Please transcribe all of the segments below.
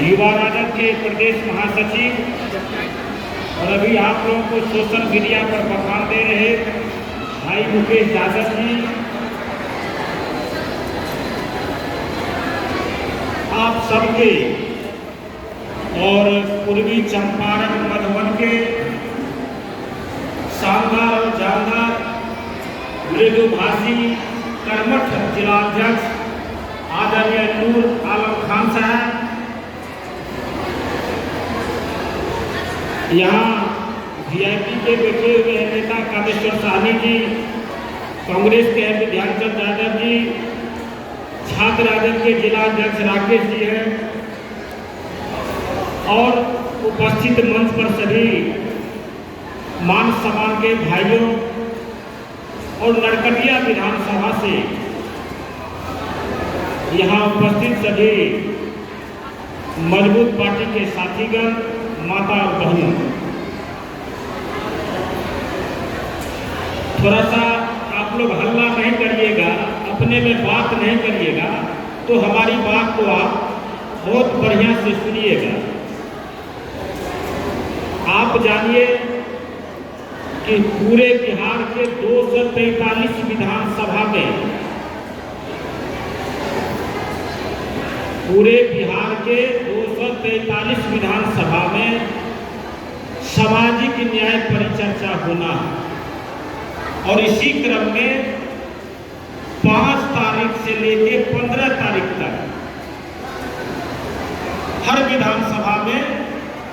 युवा राजद के प्रदेश महासचिव और अभी आप लोगों को सोशल मीडिया पर बखान दे रहे भाई मुकेश यादव जी, आप सबके और पूर्वी चंपारण मधुबन के शानदार और जानदार मृदुभाषी कर्मठ जिलाध्यक्ष आदरणीय नूर आलम खान साहब, यहाँ वीआईपी के बैठे हुए हैं नेता कामेश्वर साहनी जी, कांग्रेस के हैं ध्यानचंद यादव जी, छात्र राजद के जिला अध्यक्ष राकेश जी हैं और उपस्थित मंच पर सभी मान सम्मान के भाइयों और नरकटिया विधानसभा से यहाँ उपस्थित सभी मजबूत पार्टी के साथीगण, माता और बहनों, थोड़ा सा आप लोग हल्ला नहीं करिएगा, अपने में बात नहीं करिएगा, तो हमारी बात को आप बहुत बढ़िया से सुनिएगा। आप जानिए कि पूरे बिहार के 243 विधानसभा में, पूरे बिहार के 243 विधानसभा में सामाजिक न्याय परिचर्चा होना है और इसी क्रम में 5 तारीख से लेकर 15 तारीख तक हर विधानसभा में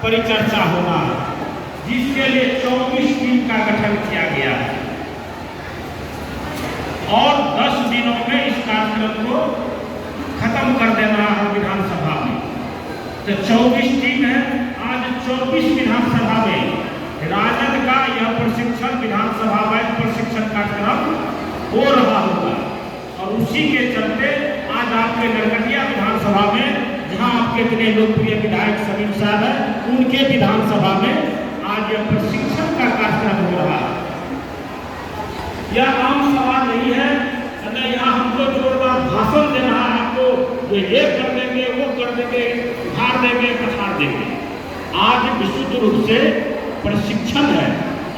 परिचर्चा होना है, जिसके लिए 24 टीम का गठन किया गया है और 10 दिनों में इस कार्यक्रम को खत्म कर देना है विधानसभा में। तो 24 टीम है, आज 24 विधानसभा में राजद का यह प्रशिक्षण, विधानसभा में प्रशिक्षण कार्यक्रम हो रहा होगा और उसी के चलते आज आपके नरकटिया विधानसभा में, जहां आपके इतने लोकप्रिय विधायक समीर साहब हैं, उनके विधानसभा में आज यह प्रशिक्षण का कार्यक्रम हो रहा है। यह आम सभा नहीं है, यहाँ हमको जोरदार भाषण देना है, आपको ये कर देंगे, वो कर देंगे, उधार देंगे, पछाड़ देंगे। आज विशुद्ध रूप से प्रशिक्षण है।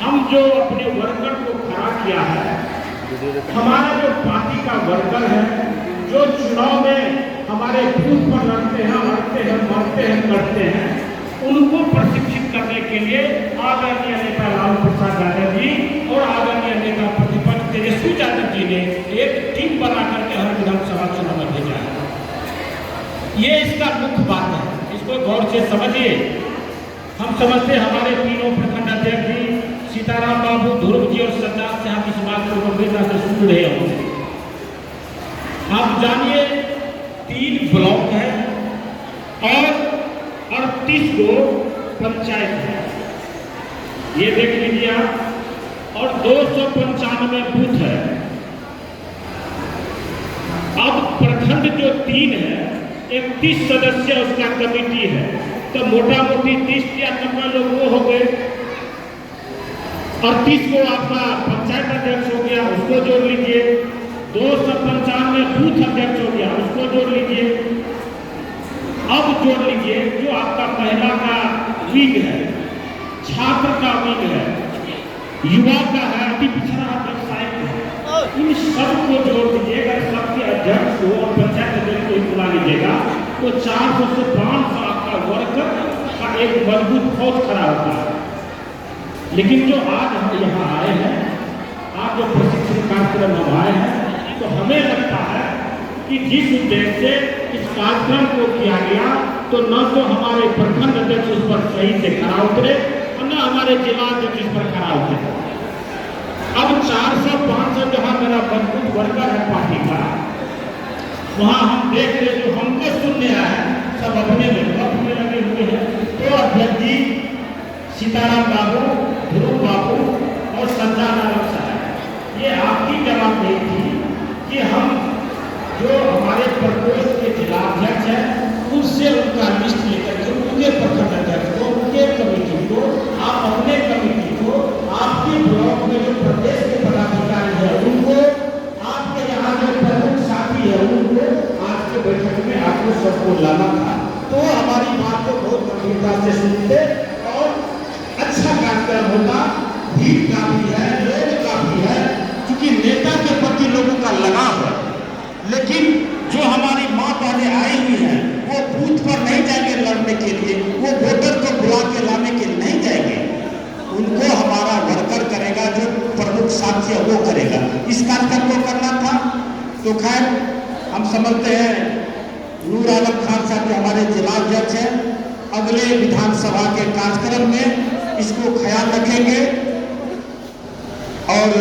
हम जो अपने वर्कर को खड़ा किया है, हमारा जो पार्टी का वर्कर है, जो चुनाव में हमारे बूथ पर लड़ते हैं, लड़ते हैं, मरते हैं, करते हैं, उनको प्रशिक्षित करने के लिए आदरणीय नेता लालू प्रसाद यादव जी और आदरणीय नेता प्रतिपक्ष तेजस्वी यादव जी ने एक टीम बना करके हर विधानसभा चुनाव में भेजा है। ये इसका मुख्य बात है, इसको गौर से समझिए। हम समझते हमारे तीनों प्रखंड अध्यक्ष जी, सीताराम बाबू, ध्रुव जी और सरदार से आप इस बात को गंभीरता से सुन रहे होंगे। आप जानिए 3 ब्लॉक है और 38 को पंचायत है, ये देख लीजिए आप, और 295 बूथ है। अब प्रखंड जो 3 है, 31 सदस्य उसका कमेटी है, तो मोटा मोटी 30 या 90 लोग वो हो गए। 38 को आपका पंचायत अध्यक्ष हो गया, उसको जोड़ लीजिए। 295 बूथ अध्यक्ष हो गया, उसको जोड़ लीजिए। अब जोड़ लीजिए जो आपका महिला का विंग है, छात्र का विंग है, युवा का है, अति पिछड़ा व्यवसायिक है, इन सबको जोड़ दीजिएगा। सबके अध्यक्ष को और पंचायत अध्यक्ष को बुला लीजिएगा तो 400 से 500 आपका वर्कर का एक मजबूत फौज खड़ा होता है। लेकिन जो आज हम यहाँ आए हैं, आज जो प्रशिक्षण कार्यक्रम हम आए हैं, तो हमें लगता है कि जिस उद्देश्य से इस कार्यक्रम को किया गया, तो न तो हमारे प्रखंड अध्यक्ष उस पर सही से खड़ा उतरे और न हमारे जिला अध्यक्ष इस पर खड़ा उतरे। अब 400-500 जहाँ मेरा मजबूत वर्कर है पार्टी का, वहाँ हम देख रहे जो हमको सुनने आए सब अपने में लगे हुए हैं। तो अध्यक्ष जी, सीताराम बाबू, ध्रुव बाबू और सरदार साहब, ये आपकी जवाबदेही थी कि हम जो हमारे प्रकोष्ठ के जिलाध्यक्ष हैं, उनसे उनका लिस्ट लेकर के उनके प्रखंड अध्यक्ष को, उनके कमेटी को, आप अपने कमेटी को, आपके ब्लॉक में जो प्रदेश के पदाधिकारी है उनको, आपके यहाँ जो प्रमुख साथी है उनको आज के बैठक में आपको सबको लाना था। तो हमारी बात को बहुत गंभीरता से सुनते और अच्छा कार्यक्रम होता। भीड़ काफी है, लोग काफी है, क्योंकि नेता के प्रति लोगों का लगाव है। लेकिन जो हमारी माँ बहनें आई हुई हैं वो बूथ पर नहीं जाएंगे लड़ने के लिए, वो वोटर को बुला के लाने के लिए नहीं जाएंगे, उनको हमारा वर्कर करेगा, जो प्रमुख साथी है वो करेगा। इस कार्यक्रम को करना था। तो खैर हम समझते हैं नूर आलम खान साहब जो हमारे जिला अध्यक्ष हैं, अगले विधानसभा के कार्यक्रम में इसको ख्याल रखेंगे और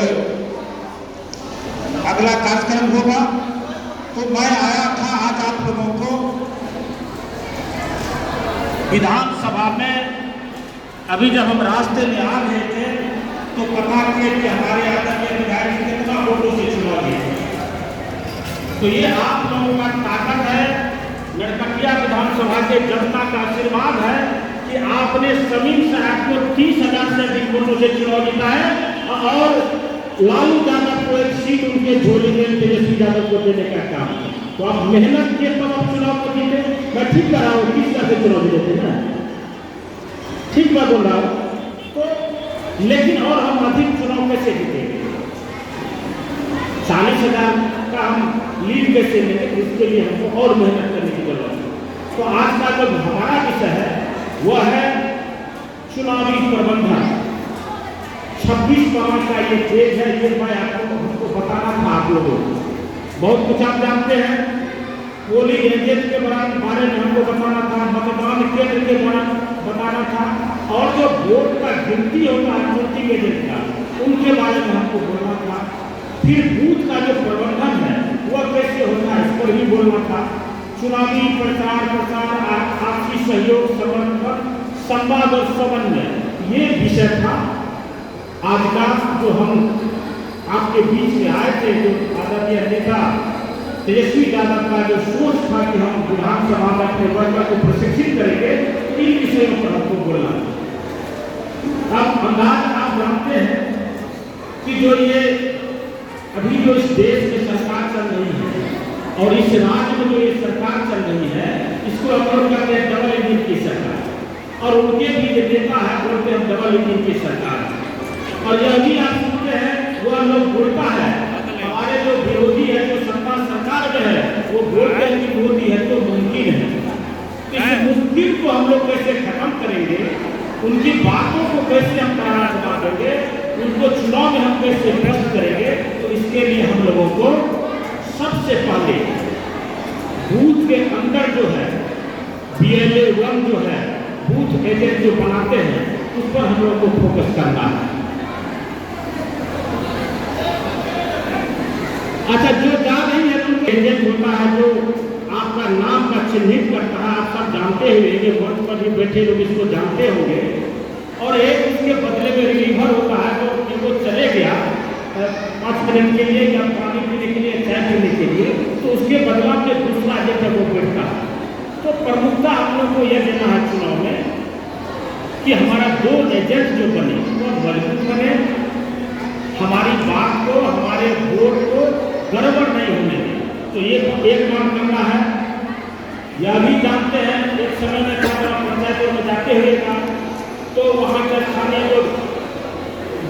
अगला कार्यक्रम होगा। तो मैं आया था आज आप लोगों को विधानसभा में, अभी जब हम रास्ते में आ रहे थे तो पता किए कि हमारे आदरणीय विधायक कितना वोटों से चुना गया। तो ये आप लोगों का ताकत है, नरकटिया विधानसभा के जनता का आशीर्वाद है कि आपने समीम साहब को 30,000 से अधिक वोटों से चुनाव जीता है और लालू यादव को एक सीट उनके झोले में तेजस्वी यादव को देने का काम। तो आप मेहनत के तब आप चुनाव को जीते। मैं ठीक कर रहा हूँ, किस तरह से चुनाव जीते ना, ठीक मैं बोल रहा हूँ। तो लेकिन और हम अधिक चुनाव कैसे जीतेंगे? 40,000 का हम लीड कैसे लेंगे? इसके लिए हमको और मेहनत करने की जरूरत है। तो आज का जो हमारा विषय है वह है चुनावी प्रबंधन। 26 मार्च का ये डेट है, ये मैं आपको बताना था। आप लोगों बहुत कुछ आप जानते हैं, पोलिंग एजेंट के बारे में हमको बताना था, मतदान केंद्र के बारे में बताना था, और जो वोट का गिनती होता है वोटिंग एजेंट का, उनके बारे में हमको बोलना था। फिर बूथ का जो प्रबंधन है वह कैसे होता है इस पर भी बोलना था। चुनावी प्रचार प्रसार, आपसी सहयोग, समर्थन, संवाद और समन्वय, ये विषय था आज का जो हम आपके बीच में आए थे। जो आदरणीय नेता तेजस्वी यादव का जो सोच था कि हम विधानसभा में अपने वर्कर को प्रशिक्षित करेंगे, इन विषयों पर हमको बोलना। अब अंदाज आप जानते हैं कि जो ये अभी जो इस देश में सरकार चल रही है और इस राज्य में जो ये सरकार चल रही है, इसको अपलोड करते हैं डबल इंजन की सरकार, और उनके भी जो नेता है बोलते हैं डबल इंजन की सरकार। और यह भी आप सुनते हैं वह लोग बोलता है, हमारे जो विरोधी है, जो सत्ता सरकार में है, वो बोलते हैं कि मोदी है तो मुमकिन है। इस मुमकिन को हम लोग कैसे खत्म करेंगे, उनकी बातों को कैसे हम ताना देंगे, उनको चुनाव में हम कैसे नष्ट करेंगे, तो इसके लिए हम लोगों को सबसे पहले बूथ के अंदर जो है BLA 1 जो है बूथ एजेंट जो बनाते हैं, उस पर हम लोग को फोकस करना है। अच्छा, जो जा रही है उनके एजेंट होता है जो आपका नाम का चिन्हित करता है। आप सब जानते हुए कि मंच पर भी बैठे लोग इसको जानते होंगे। और एक उसके बदले में रिलीवर होता है जो वो चले गया 5 मिनट के लिए या पानी पीने के लिए, चाय पीने के लिए, तो उसके बदला में दूसरा एजेंट वो बैठता है। तो प्रमुखता हम लोग को यह देना है चुनाव में कि हमारा 2 एजेंट जो बने वो मजबूत बने, हमारी बात को, हमारे वोट को गड़बड़ नहीं होने दें। तो ये एक काम करना है। यह भी जानते हैं एक समय में पंचायतों में जाते हुए था तो वहाँ के स्थानीय लोग,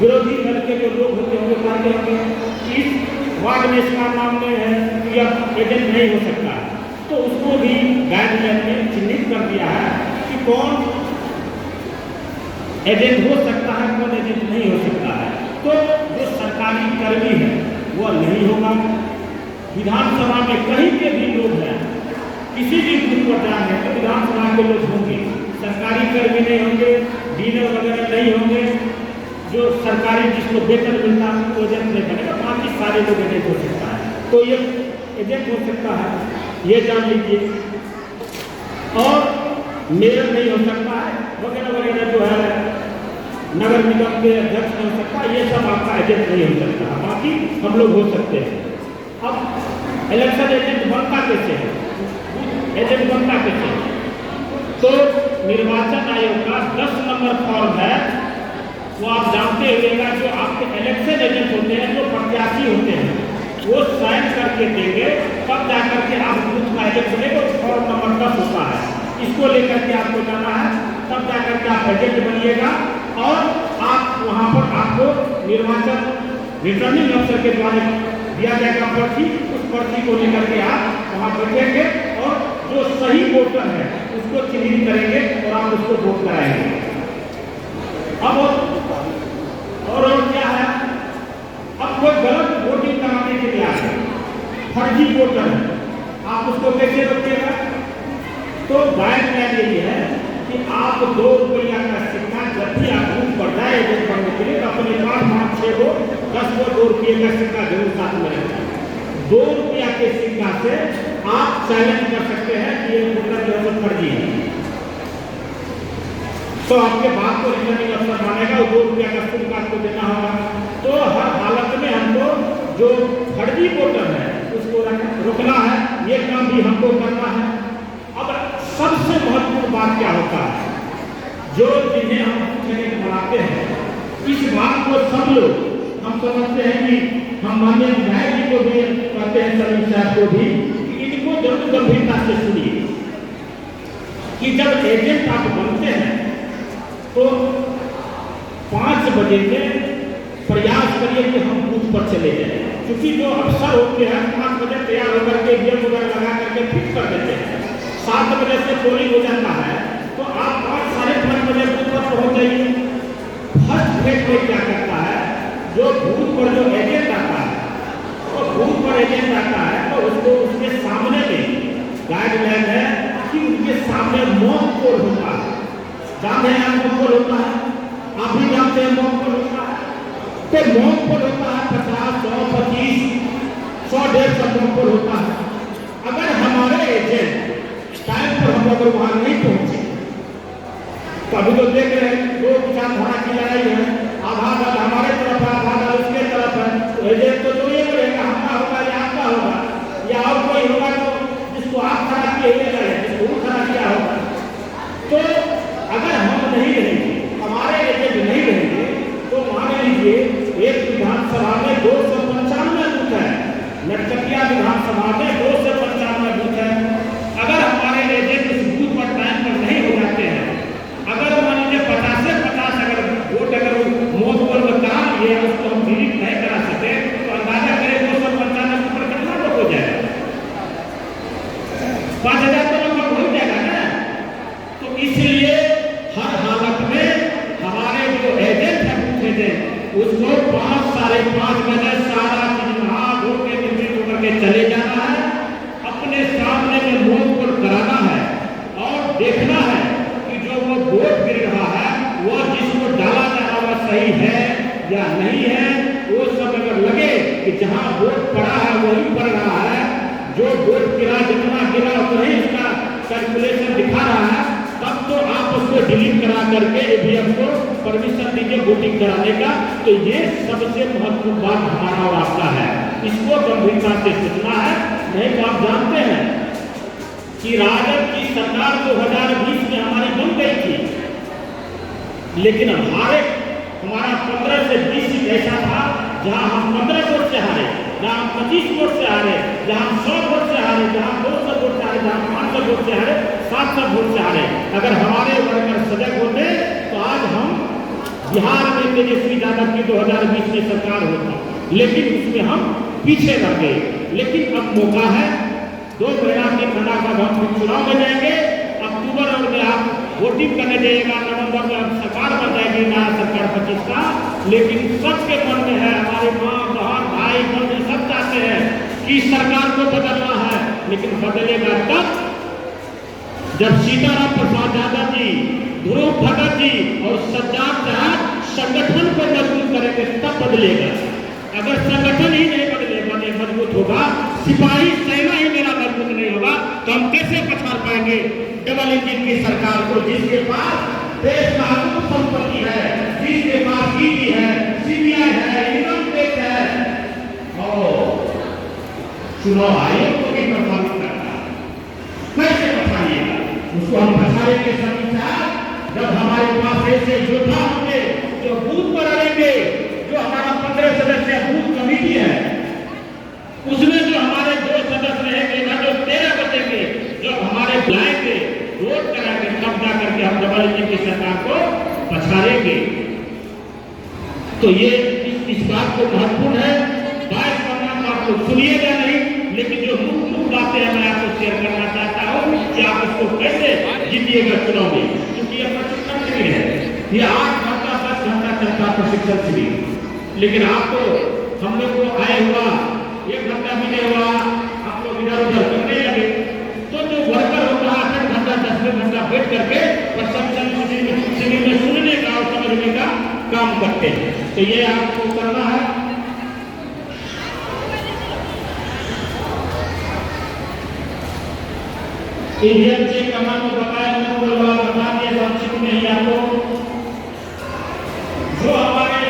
विरोधी दल के जो लोग होते होंगे, कहते होंगे इस वार्ड में इसका नाम नहीं है, यह एजेंट नहीं हो सकता है। तो उसको भी गाइडलाइन में चिन्हित कर दिया है कि कौन एजेंट हो सकता है, कौन एजेंट नहीं हो सकता है। तो जो सरकारी कर्मी है वह नहीं होगा। विधानसभा में कहीं के भी लोग हैं, किसी भी बूथ पर जाएंगे तो विधानसभा के लोग होंगे, सरकारी कर्मी नहीं होंगे, डीलर वगैरह नहीं होंगे। जो सरकारी जिसको वेतन मिलता है वो एजेंट नहीं बनेगा, बाकी सारे लोग एजेंट हो सकता है। तो ये एजेंट हो सकता है, ये जान लीजिए। और मेयर नहीं हो सकता है, वगैरह वगैरह जो है, नगर निगम के अध्यक्ष नहीं हो सकता, ये सब आपका एजेंट नहीं हो सकता, बाकी हम लोग हो सकते हैं। अब इलेक्शन एजेंट बनता कैसे है, एजेंट बनता कैसे है? तो निर्वाचन आयोग का 10 नंबर फॉर्म है, वो आप जानते हुएगा, जो आपके इलेक्शन एजेंट होते हैं, जो प्रत्याशी होते हैं, वो साइन करके देंगे, तब जाकर के आप बूथ का एजेंट बनेगा। फॉर्म नंबर 10 होता है। इसको लेकर के आपको जाना है, तब जाकर के आप एजेंट बनिएगा और आप वहाँ पर आपको निर्वाचन रिटर्निंग अफसर के द्वारा दिया जाएगा पर्ची, उस पर्ची को लेकर के आप वहाँ बैठेंगे और जो सही वोटर है उसको चिन्हित करेंगे और आप उसको वोट कराएंगे। अब और क्या है, अब कोई गलत वोटिंग कराने के लिए आए, फर्जी वोटर है, आप उसको कैसे रोकिएगा? तो गाइडलाइन ये है कि आप 2 रुपया का सिक्का जब भी आप बूथ पर जाए एजेंट बनने के लिए तो अपने पास 5-6 को 10 को 2 रुपये का सिक्का जरूर साथ में रखें। 2 रुपया के सिक्का से आप चैलेंज कर सकते हैं कि ये वोटर जो है फर्जी है, तो आपके बात को रिटर्निंग अफसर मानेगा, 2 रुपया का शुल्क आपको देना होगा। तो हर हालत में हमको जो फर्जी वोटर है उसको रोकना है, ये काम भी हमको करना है। अब सबसे महत्वपूर्ण बात क्या होता है, जो जिन्हें हम बनाते हैं, इस बात को सब लोग हम समझते हैं कि हम माननीय विधायक जी को भी कहते हैं, सलीम साहब को भी, कि इनको जरूर गंभीरता से सुनिए कि जब एजेंट आप बनते हैं तो 5 बजे से प्रयास करिए कि हम बूथ पर चले जाएं, क्योंकि जो अफसर होते हैं 5 बजे तैयार होकर के ईवीएम वगैरह लगा करके फिक्स कर देते हैं, 7 बजे से पोलिंग हो जाता है, तो आप 5 साढ़े 5 बजे बूथ पर पहुंच जाइए। फर्स्ट फेज में क्या करता है, जो बूथ पर जो एजेंट आता है, तो बूथ पर एजेंट आता है तो उसको उसके सामने में गाइडलाइन है कि उनके सामने मॉक पोल होता है। जानते हैं आप मॉक पोल होता है, आप भी जानते हैं मॉक पोल होता है। तो मॉक पोल होता है 50, 100, 25, 100, 150 मॉक पोल होता है। अगर हमारे एजेंट टाइम पर हम अगर वहां नहीं पहुंचे तो अभी तो देख रहे हैं 2 विचारधारा की लड़ाई है, आधा दल हमारे तरफ है, आधा दल उसके तरफ है। तो एजेंट तो जो ये करेगा हमारा होगा या आपका होगा या और कोई होगा, तो जिसको आप खड़ा किए हुए हैं जिसको खड़ा किया होगा। तो अगर हम नहीं रहेंगे, हमारे एजेंट नहीं रहेंगे, तो मान लीजिए एक विधानसभा में 295 बूथ है, नरकटिया विधानसभा में 295 बूथ है। अगर हमारे एजेंट उस बूथ पर टाइम पर नहीं हो जाते हैं, अगर मान लीजिए 50 से 50 अगर वोट अगर मॉक पोल में करा लिए उसको हम डिलीट नहीं करा सके, तो अंदाजा करें 295 पर कितना वोट हो जाएगा? 5000 तो लगभग हो जाएगा ना। तो इसलिए हर हालत में हमारे जो एजेंट है बूथ एजेंट, उसको 5 साढ़े 5 बजे सारा चीज नहा धो के कंप्लीट करके चले जाना है, अपने सामने में मॉक पोल कराना है और देखना है कि जो वो वोट गिर रहा है वो जिसको डाला जा रहा है सही है या नहीं है। वो सब अगर लगे कि जहां वोट पड़ा है वही पड़ रहा है, जो वोट गिरा जितना गिरा उतना ही उसका कैलकुलेशन दिखा रहा है, तब तो आप उसको डिलीट करा करके ईवीएम को परमिशन दीजिए वोटिंग कराने का। तो ये सबसे महत्वपूर्ण बात हमारा और आपका है, इसको गंभीरता से सोचना है। नहीं तो आप जानते हैं कि राजद की सरकार 2020 में हमारी बन गई थी, लेकिन हमारा 15 से 20 सीट ऐसा था जहां हम 15 वोट से हारे, जहां हम 25 वोट से हारे, जहां हम 100 वोट से हारे, जहां 200 वोट से हारे, जहां 500 वोट से हारे, 700 वोट से हारे। अगर हमारे वर्कर सजग होते तो आज हम बिहार में तेजस्वी यादव की 2020 में सरकार होता, लेकिन उसमें हम पीछे रह गए। लेकिन अब मौका है, 2 महीना के ठंडा का हम चुनाव में जाएंगे, अक्टूबर में आप वोटिंग करने जाइएगा, नवंबर में सरकार बन जाएगी, नया सरकार 25 का। लेकिन सबके मन में है, हमारे माँ बहन भाई बंधु सब चाहते हैं कि सरकार को बदलना है, लेकिन बदलेगा तब जब सीताराम प्रसाद यादव जी, ध्रुव भगत जी और सज्जाद साहब संगठन को मजबूत करेंगे, तब बदलेगा। अगर संगठन ही नहीं बदलेगा, नहीं मजबूत होगा, सिपाही सेना ही मेरा मजबूत नहीं होगा, तो हम कैसे पछाड़ पाएंगे डबल इंजन की सरकार को, जिसके पास देश का अमूल्य संपत्ति है, जिसके पास ईडी है, सीबीआई है, इनकम टैक्स है और चुनाव आयोग को भी प्रभावित करता है। कैसे पछाड़िएगा उसको? हम पछाड़ेंगे सभी साथ जब हमारे पास ऐसे योद्धा होंगे जो बूथ पर रहेंगे। जो हमारा 15 सदस्य बूथ कमेटी है, उसमें जो हमारे 2 सदस्य रहेंगे, जो 13 बचेंगे, जो हमारे बुलाएंगे वोट कमल जी की सरकार को पछाड़ेंगे। तो ये इस बात को महत्वपूर्ण है। 22 परिणाम आप लोग सुनिएगा नहीं, लेकिन जो मुख्य बातें हैं मैं आपको शेयर करना चाहता हूँ कि आप इसको कैसे जीतिएगा चुनाव में, क्योंकि यह प्रशिक्षण शिविर है। ये 8 घंटा 10 घंटा चलता प्रशिक्षण शिविर, लेकिन आपको हम लोग को आए हुआ 1 घंटा भी नहीं हुआ, आप लोग इधर उधर करने लगे। तो जो वर्कर होता है 8 घंटा 10 घंटा बैठ करके प्रशिक्षण शिविर में सुनने का और समझने का काम करते हैं। तो ये आपको करना है। ईवीएम से करना तो बताया, बता दिया संक्षिप्त में ही आपको। जो हमारे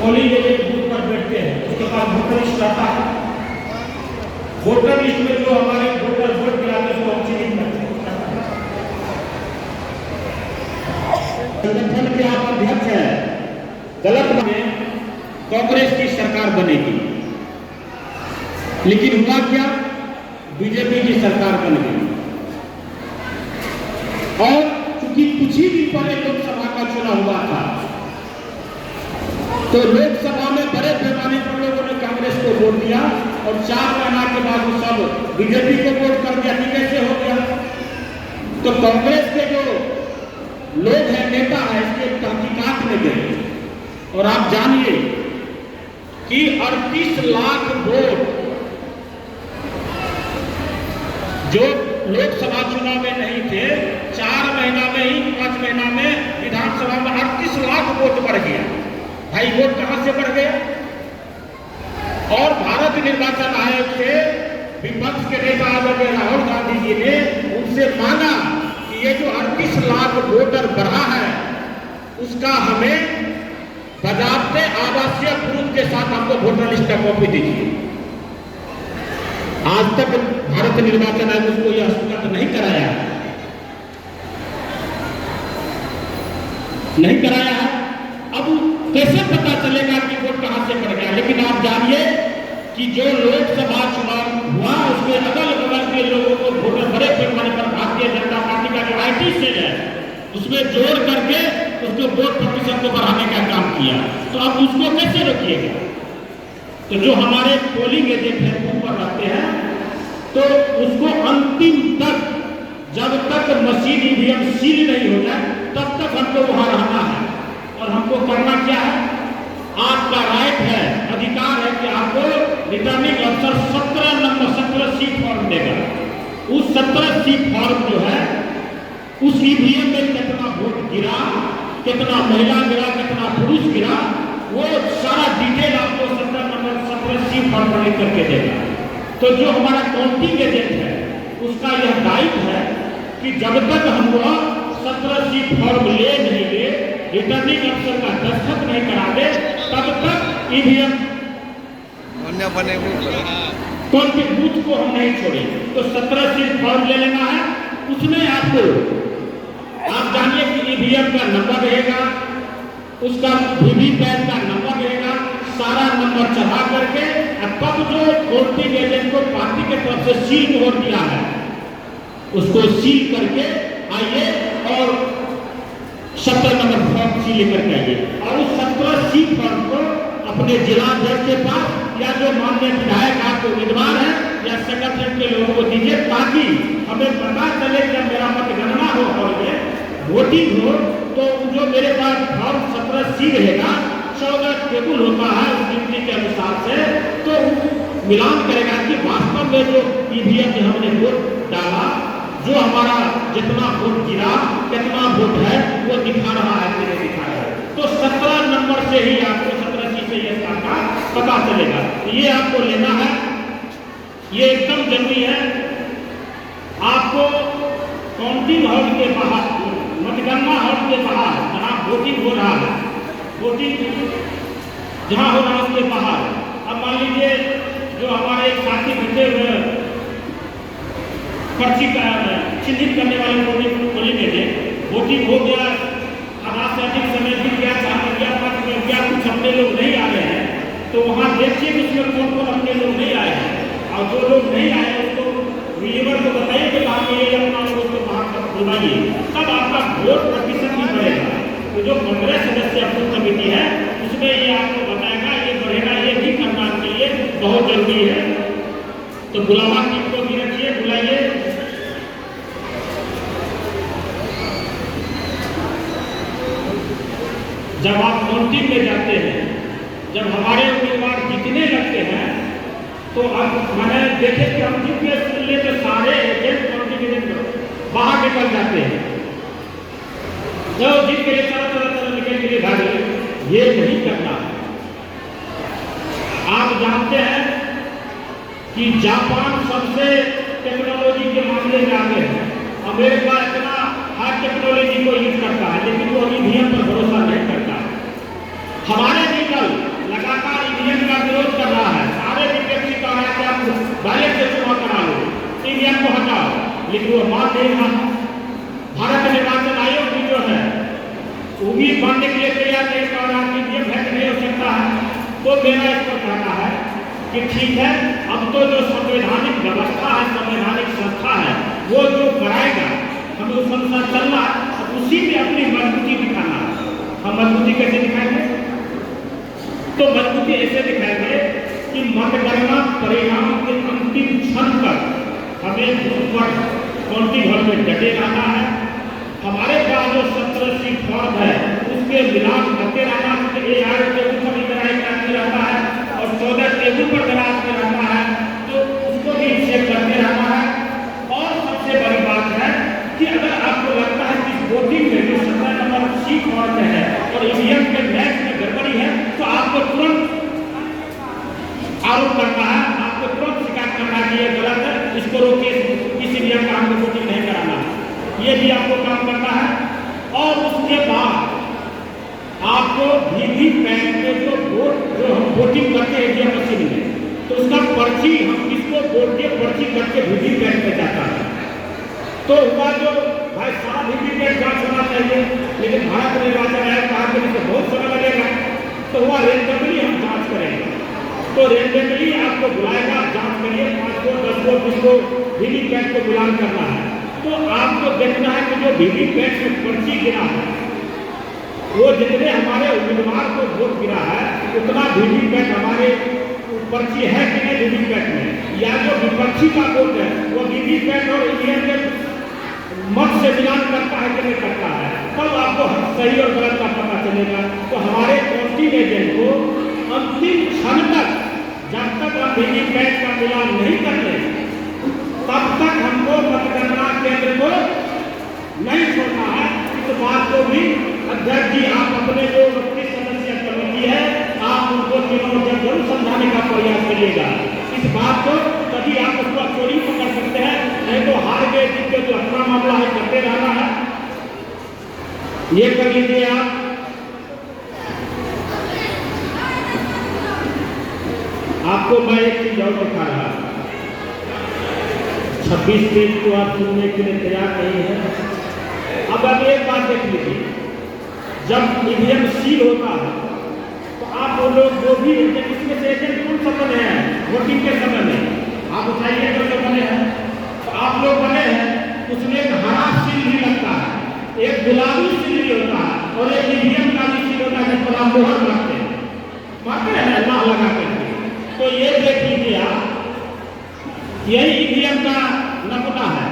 पोलिंग एजेंट बूथ पर बैठते हैं उसके पास वोटर लिस्ट रहता है। वोटर लिस्ट में जो हमारे वोटर वोट गिराते हैं उसको हम चिन्हित करते हैं। संगठन के आप अध्यक्ष हैं, गलत में कांग्रेस की सरकार बनेगी, लेकिन हुआ क्या, बीजेपी की सरकार बन गई। और चूंकि कुछ ही दिन पहले लोकसभा का चुनाव हुआ था, तो लोकसभा में बड़े पैमाने पर लोगों ने कांग्रेस को वोट दिया और 4 महीना के बाद वो सब बीजेपी को वोट कर दिया। कैसे हो गया? तो कांग्रेस के जो लोग हैं, नेता है, इसके तहकीकात में गए और आप जानिए कि 38 लाख वोट जो लोकसभा चुनाव में नहीं थे, 4 महीना में ही 5 महीना में विधानसभा में 38 लाख वोट बढ़ गया। भाई वोट कहां से बढ़ गया? और भारत निर्वाचन आयोग से विपक्ष के नेता आदरणीय राहुल गांधी जी ने उनसे मांगा कि ये जो 38 लाख वोटर बढ़ा है उसका हमें बजाते आवासीय प्रूफ के साथ हमको वोटर लिस्ट का कॉपी दीजिए। आज तक भारत निर्वाचन आयोग उसको यह हस्तगत नहीं कराया है। अब कैसे पता चलेगा कि वोट कहां से बढ़ गया? लेकिन आप जानिए कि जो लोकसभा चुनाव हुआ उसके अगल बगल के लोगों को वोटर बड़े पैमाने पर भारतीय जनता पार्टी का जो IT सेल है उसमें जोड़ करके उसको वोट प्रतिशत को बढ़ाने का काम किया। तो अब उसको कैसे रोकिएगा? तो जो हमारे पोलिंग एजेंट है बूथ पर रहते हैं, तो उसको अंतिम तक, जब तक मशीन ईवीएम सील नहीं हो जाए तब तक हमको वहां रहना है। और हमको करना क्या है? आपका राइट है, अधिकार है कि आपको रिटर्निंग अफसर 17 सी फॉर्म देगा। उस 17 सी फॉर्म जो है उस ईवीएम में कितना वोट गिरा, कितना महिला गिरा, कितना पुरुष गिरा, वो सारा डिटेल आपको 17 सी फॉर्म पर लिख करके देगा। तो जो हमारा काउंटिंग एजेंट है उसका यह दायित्व है कि जब तक हम लोग 17 सी फॉर्म ले नहीं ले, रिटर्निंग अफसर का दस्तखत नहीं करा दे, तब तक ईवीएम काउंटिंग बूथ को हम नहीं छोड़े। तो 17 सी फॉर्म ले लेना है। उसमें आपको आप जानिए कि ईवीएम का नंबर रहेगा, उसका वीवीपैट का नंबर रहेगा, सारा नंबर चढ़ा करके तब जो वोटिंग एजेंट को पार्टी के तरफ से सील वोट दिया है उसको सील करके आइए और 17 नंबर फॉर्म सी लेकर के आइए और उस 17 सी फॉर्म को अपने जिलाध्यक्ष के पास या जो माननीय विधायक आपके उम्मीदवार है या संगठन के लोगों को दीजिए, ताकि हमें पता चले जब मेरा मतगणना हो और ये वोटिंग हो तो जो मेरे पास फॉर्म 17 सी रहेगा, 14 टेबल होता है उस गिनती के अनुसार से, तो मिलान करेगा कि वास्तव में जो ईवीएम में हमने वोट डाला, जो हमारा जितना वोट गिरा, कितना वोट है वो दिखा रहा है कि नहीं दिखा रहा है। तो 17 नंबर से ही आपको 17 सी से ये पता चलेगा। ये आपको लेना है, ये एकदम जरूरी है। आपको काउंटिंग हॉल के बाहर, मतगणना हॉल के बाहर जहाँ वोटिंग हो रहा है, वोटिंग जहाँ हो रहा है उसके बाहर, अब मान लीजिए जो हमारे एक साथी बैठे हुए पर्ची चिन्हित करने वाले पोलिंग एजेंट, वोटिंग हो गया, आधा से अधिक समय बीत गया, 4 बज गया, 5 बज गया, कुछ अपने लोग नहीं आ रहे हैं, तो वहाँ देखिए कि उसमें कौन कौन अपने लोग नहीं आए हैं, और जो लोग नहीं आए उसको वीवर को बताइए कि बाहर ये अपना लोग तो बाहर बुलवाइए, तब आपका वोट प्रतिशत भी बढ़ेगा। तो जो 15 सदस्य अप्रूव कमेटी है उसमें ये आपको बताएगा, ये बढ़ेगा, ये भी करना चाहिए, बहुत जरूरी है। तो बुलावा टीम को भी रखिए, बुलाइए। जब आप काउंटिंग में जाते हैं, जब हमारे उम्मीदवार जीतने लगते हैं, तो अब मैंने देखे कि हम जीतने सुनने के सारे एजेंट काउंटिंग एजेंट बाहर निकल जाते हैं, जो जीत के लिए तरह निकल के लिए भागे। ये नहीं करना है। आप जानते हैं कि जापान सबसे टेक्नोलॉजी के मामले में आगे है। अमेरिका इतना हर टेक्नोलॉजी को यूज करता है, लेकिन वो ईवीएम पर भरोसा नहीं करता। हमारे निकल लगातार ईवीएम का विरोध कर रहा है। सारे विपक्षी कह रहा है कि आप बैलेट से चुनाव करा लो, ईवीएम को हटाओ, लेकिन वो मान नहीं रहा। भारत निर्वाचन आयोग भी जो है वो भी मानने के लिए तैयार नहीं कर रहा कि ईवीएम हैक नहीं हो सकता है। तो मेरा इस पर कहना है कि ठीक है, अब तो जो संवैधानिक व्यवस्था है, संवैधानिक संस्था है, वो जो कराएगा हमें उस अनुसार चलना, उसी में अपनी मजबूती दिखाना। हम मजबूती कैसे दिखाएंगे? तो मजबूती ऐसे दिखाएंगे कि मतगणना परिणाम के अंतिम क्षण तक हमें बूथ पर काउंटिंग हॉल में डटे रहना है। हमारे पास जो 17 सीट फॉर्म है उसके मिलान करते रहना, AR टेबल पर निगरानी करते रहता है और 14 टेबल पर दराज में रहता है, तो उसको भी चेक करते रहना है। और सबसे बड़ी बात है कि अगर आपको लगता है कि वोटिंग में जो 17 नंबर सीट फॉर्म में है और ईवीएम के मैच में गड़बड़ी है, तो आपको तुरंत आरोप करना है, आपको तुरंत शिकायत करना है कि ये गलत है, इसको रोकिए, इस ईवीएम का आपको वोटिंग नहीं कराना। ये भी आपको काम करना है। और उसके बाद आपको वीवीपैट में जो हम वोटिंग करते हैं ईवीएम मशीन में, तो उसका पर्ची हम किसको वोट के पर्ची करके वीवीपैट में जाता है। तो हुआ जो भाई सारा वीवीपैट जांच होना चाहिए, लेकिन भारत निर्वाचन आयोग कहा कि इससे बहुत समय लगेगा, तो हुआ रेंडमली हम जांच करेंगे। तो रेंडमली आपको बुलाएगा, जांच करिए, 5 को 10 को 20 को वीवीपैट को गुलाम करना है। तो आपको देखना है कि जो वीवीपैट में पर्ची गिरा है, वो जितने हमारे उम्मीदवार को वोट गिरा है उतना वीवीपैट हमारे पर्ची है कि नहीं वीवीपैट में, या जो विपक्षी का वोट है वो वीवीपैट और ईवीएम के मत से मिलान करता है कि नहीं करता है, तब आपको सही और गलत का पता चलेगा। तो हमारे काउंटिंग एजेंट को अंतिम क्षण तक, जब तक हम वीवीपैट का मिलान नहीं कर ले, तब तक हमको मतगणना केंद्र को नहीं छोड़ना है। इस बात को भी अध्यक्ष जी आप अपने जो 29 सदस्यीय कमेटी है, आप उनको तीनों जरूर समझाने का प्रयास करिएगा। इस बात को तभी आप उसको चोरी पकड़ सकते हैं, नहीं तो हार गए जीत के जो अपना मामला है करते रहना है। ये कर लीजिए आप। आपको मैं एक चीज और बता रहा, 26 पेज को आप सुनने के लिए तैयार नहीं है। अब आप एक बात देख लीजिए, जब ईवीएम सील होता है तो आप वो लोग जो भी इसमें से एजेंट कौन सा बने हैं वोटिंग के समय में, आप उठाइए जो बने हैं, तो आप लोग बने हैं, उसमें एक हरा सील भी लगता है, एक गुलाबी सील भी होता है और एक ईवीएम का भी सील होता है, जिस पर आप मोहर मारते हैं अल्लाह लगा करके। तो ये देख लीजिए आप, यही ईवीएम का नमूना है।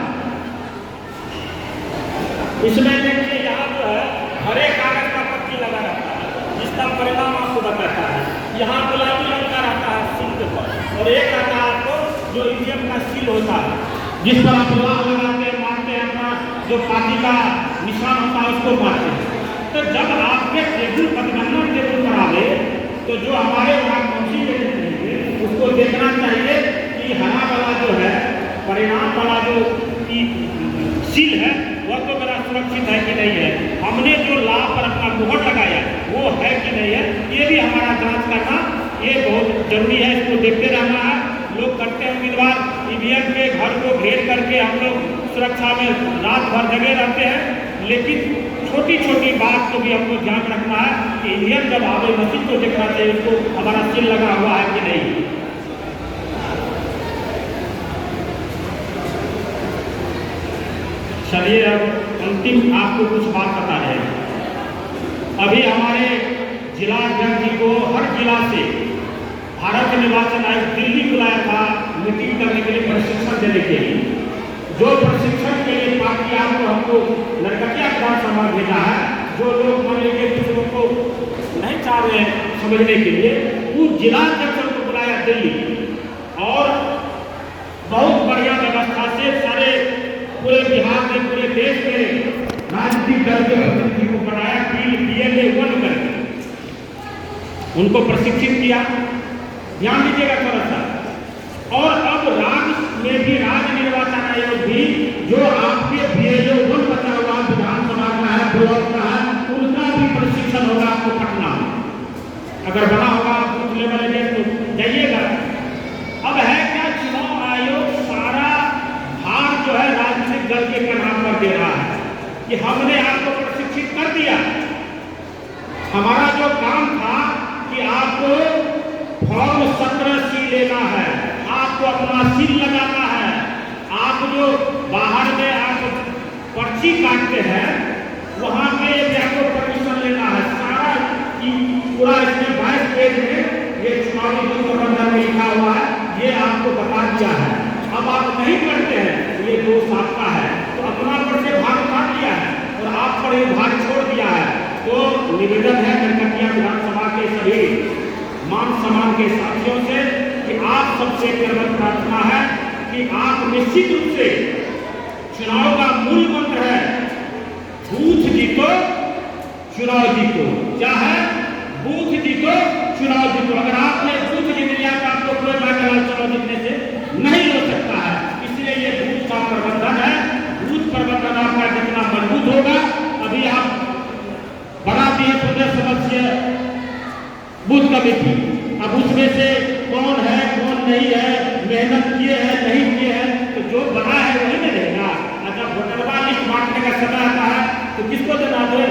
इसमें देखिए यहाँ जो है हरे कागज का पट्टी लगा रहता है, जिसका परिणाम आपको बताता है। यहाँ गुलाबी रंग का रहता है सील पर, और एक आता है आपको जो ईवीएम का सील होता है, जिस पर आप लाल लगाते हैं, मारते हैं, अपना जो पार्टी का निशान होता है उसको मारते हैं। तो जब आपके टेबल मतगणना टेबल पर आवे, तो जो हमारे वहाँ काउंसिल एजेंट रहेंगे उसको देखना चाहिए कि हरा वाला जो है परिणाम वाला जो सील है वह तो मेरा सुरक्षित है कि नहीं है, हमने जो लाभ पर अपना मुहर लगाया वो है कि नहीं है, ये भी हमारा जांच करना ये बहुत जरूरी है। इसको देखते रहना है। लोग करते हैं उम्मीदवार ईवीएम के घर को घेर करके हम लोग सुरक्षा में रात भर जगे रहते हैं, लेकिन छोटी छोटी बात को भी हमको ध्यान रखना है कि ईवीएम जब आवे मशीन को देखना चाहिए उसको हमारा सील लगा हुआ है कि नहीं। चलिए अब अंतिम आपको कुछ बात बता रहे हैं। अभी हमारे जिला अध्यक्ष जी को हर जिला से भारत निर्वाचन आयोग दिल्ली बुलाया था मीटिंग करने के लिए, प्रशिक्षण देने के लिए। जो प्रशिक्षण के लिए पार्टी आपको हमको नरकटिया विधानसभा भेजा है, जो लोग मान लीजिए कुछ लोगों को नहीं चाह रहे समझने के लिए, उस जिला अध्यक्ष को बुलाया दिल्ली और बहुत बढ़िया व्यवस्था से सारे पूरे बिहार में, पूरे देश में राजनीतिक दल के प्रतिनिधि को बनाया, PLA 1 करके उनको प्रशिक्षित किया। ध्यान दीजिएगा थोड़ा सा। और अब राज्य में भी राज्य निर्वाचन आयोग भी जो आपके PLA 1 बचा हुआ विधानसभा का है, ब्लॉक का है, उनका भी प्रशिक्षण होगा आपको पटना में। अगर बना होगा बूथ लेवल तो जाइएगा। अब है क्या, चुनाव आयोग सारा भार जो है राजनीतिक दल के कंधा पर दे रहा है कि हमने आपको प्रशिक्षित कर दिया। हमारा जो काम था कि आपको फॉर्म 17C लेना है, आपको अपना सील लगाना है, आप जो बाहर में आप पर्ची काटते हैं वहां पे आपको परमिशन लेना है। सारा पूरा इसमें 22 पेज में ये चुनावी प्रबंधन में लिखा हुआ है, ये आपको बता दिया है। अब आप नहीं करते हैं, ये दोष आपका है, तो अपना पर से भार उतार दिया है और आप पर ये भार छोड़ दिया है। तो निवेदन है नरकटिया विधानसभा के सभी मान सम्मान के साथियों से कि आप सबसे करवत प्रार्थना है कि आप निश्चित रूप से चुनाव का मूल मंत्र है बूथ जीतो चुनाव जीतो, चाहे बूथ जीतो चुनाव जीतो। अगर आपने बूथ जीत लिया तो आपको कोई बात चुनाव जीतने से नहीं हो सकता है। इसलिए ये बूथ का प्रबंधन है। बूथ प्रबंधन आपका जितना मजबूत होगा, अभी आप बना दिए 15 सदस्य बूथ कमेटी, अब उसमें से कौन है कौन नहीं है, मेहनत किए हैं नहीं किए हैं, तो जो बना है वही नहीं रहेगा। जब वोटरवा लिस्ट बांटने का समय आता है तो किसको देना है,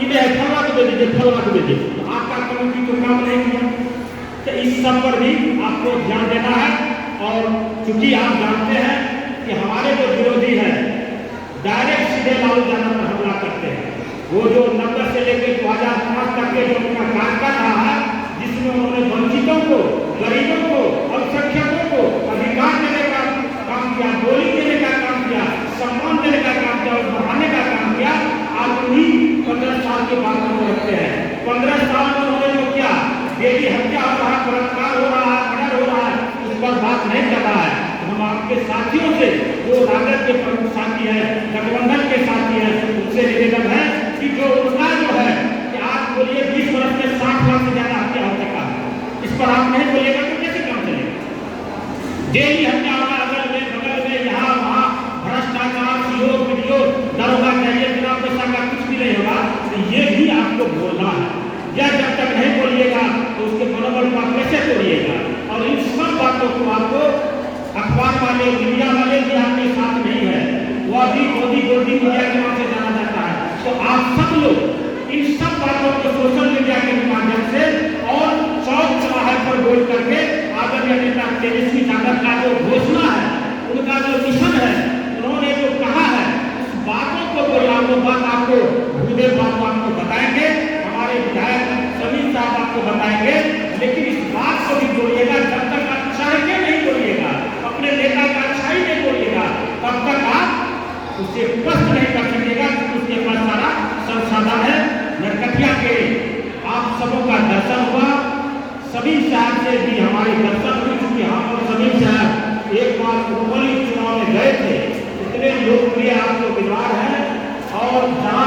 इन्हें फलवा को दे दीजिए, फलवा को दे दीजिए, तो आपका कमेटी तो काम नहीं किया। तो इस सब पर भी आपको ध्यान देना है। और चूंकि आप जानते हैं कि हमारे जो विरोधी हैं डायरेक्ट सीधे लालू यादव पर हमला करते हैं। वो जो 90 से लेकर 2005 तक के जो उनका कार्यकाल रहा है, जिसमें उन्होंने वंचितों को, गरीबों को, अल्पसंख्यकों को अधिकार देने का काम किया, बोली देने का काम किया, सम्मान देने का काम किया और बढ़ाने का काम किया। आज उन्हीं 15 साल के बाद हम रखते हैं। 15 साल में उन्होंने जो किया, बेटी हत्या हो रहा है, बलात्कार हो रहा है, मर्डर हो रहा है, उस पर बात नहीं कर रहा है। हम आपके साथियों से, जो राजद के प्रमुख साथी है, गठबंधन के साथी है, उनसे निवेदन है कि जो उनका जो है कि आप बोलिए 20 वर्ष में 60 लाख से ज्यादा हत्या हो चुका है, इस पर आप नहीं बोलिएगा तो कैसे काम चलेगा। डेली हत्या होगा, अगल में बगल में, यहाँ वहाँ भ्रष्टाचार, सीओ वीडियो दरोगा चाहिए, बिना पैसा का कुछ भी नहीं होगा। तो ये भी आपको बोलना है। या जब तक नहीं बोलिएगा तो उसके मनोबल को आप कैसे तोड़िएगा। और इन सब बातों को आपको अखबार वाले, मीडिया वाले भी आपके साथ नहीं है, वह भी मोदी मीडिया के नाम से जाना जाता है। तो आप सब लोग इन सब बातों को सोशल मीडिया के माध्यम से और चौक चौराहे पर बोल करके आदरणीय नेता तेजस्वी यादव का जो घोषणा है, उनका जो मिशन है, उन्होंने जो कहा है, उस बातों को बोलना, वो बात आपको भूदेव बाबू आपको बताएंगे, हमारे विधायक समीर साहब आपको बताएंगे। लेकिन इस बात को भी बोलिएगा, जब तक अच्छा है क्या नहीं बोलिएगा, अपने नेता का अच्छाई नहीं बोलिएगा, तब तक आप उसे स्पष्ट नहीं कर सकेगा क्योंकि उसके पास सारा संसाधन है। नरकटिया के आप सबों का दर्शन हुआ, समीर साहब से भी हमारे दर्शन हुए, क्योंकि हम और समीर साहब एक बार चुनाव में गए थे। इतने लोकप्रिय आपको विद्वान है और जहाँ